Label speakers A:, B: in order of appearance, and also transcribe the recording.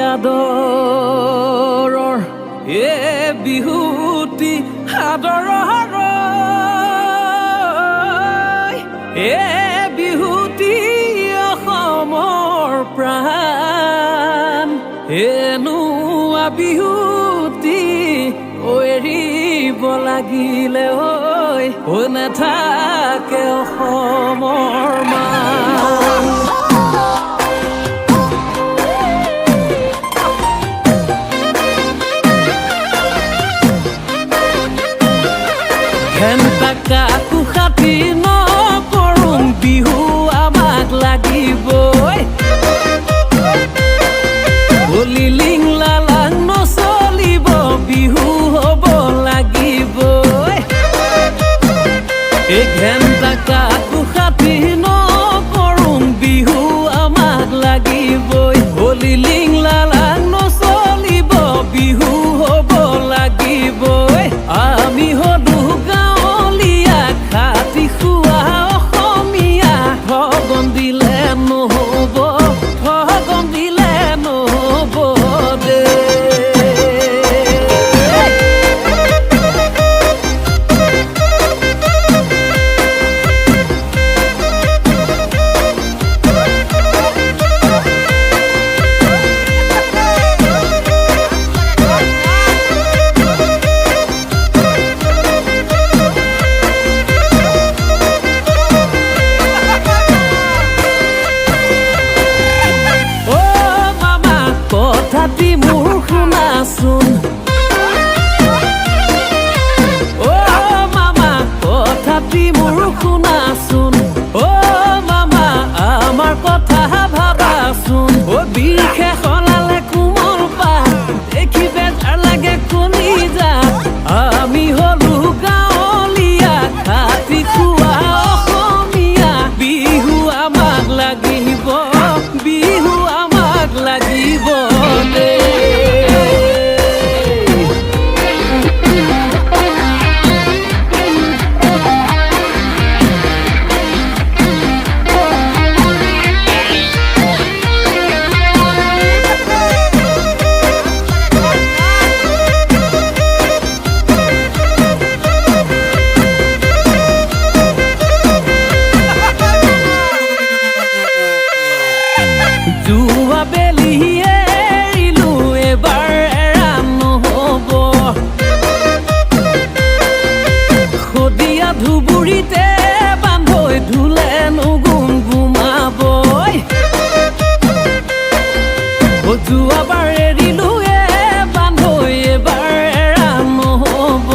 A: আদৰৰ এ বিহুটি আদৰৰ এ বিহুটি অসমৰ প্ৰাণ এনুৱা বিহুটি এৰিব লাগিলে ঐ নাথাকে অসমৰ মান ঘেন্টা কাকো খাতি নকৰোঁ বিহু আমাক লাগিবই বলি লিং লালাং নচলিব বিহু হ'ব লাগিবই এই ঘেন্টা কাকো খাতি নকৰোঁ বিহু আমাক লাগিবই বলি লিং লালাং নচলিব বিহু হ'ব লাগিবই আমি হলো খাতি খোৱা অসমীয়া ঠগন দিলে নহ'ব ঠগন দিলে নহ'ব দে কথাটি মোৰ শুনাচোন অ' মামা কথাটি মোৰ শুনাচোন অ' মামা আমাৰ কথা ভাবাচোন অ' বিশেষ সলালে কোমল পাত দেখি বেজাৰ লাগে কলিজা আমি হলো গাঁৱলীয়া খাতি খোৱা অসমীয়া বিহু আমাক লাগিব বিহু আমাক লাগিব জুৱা বেলি এৰিলো এবাৰ এৰা নহ'ব সদিয়া ধুবুৰীতে বান্ধৈ ধুলে নুগুমগুমাবই যোৱাবাৰ এৰিলো বান্ধৈ এবাৰ এৰা নহ'ব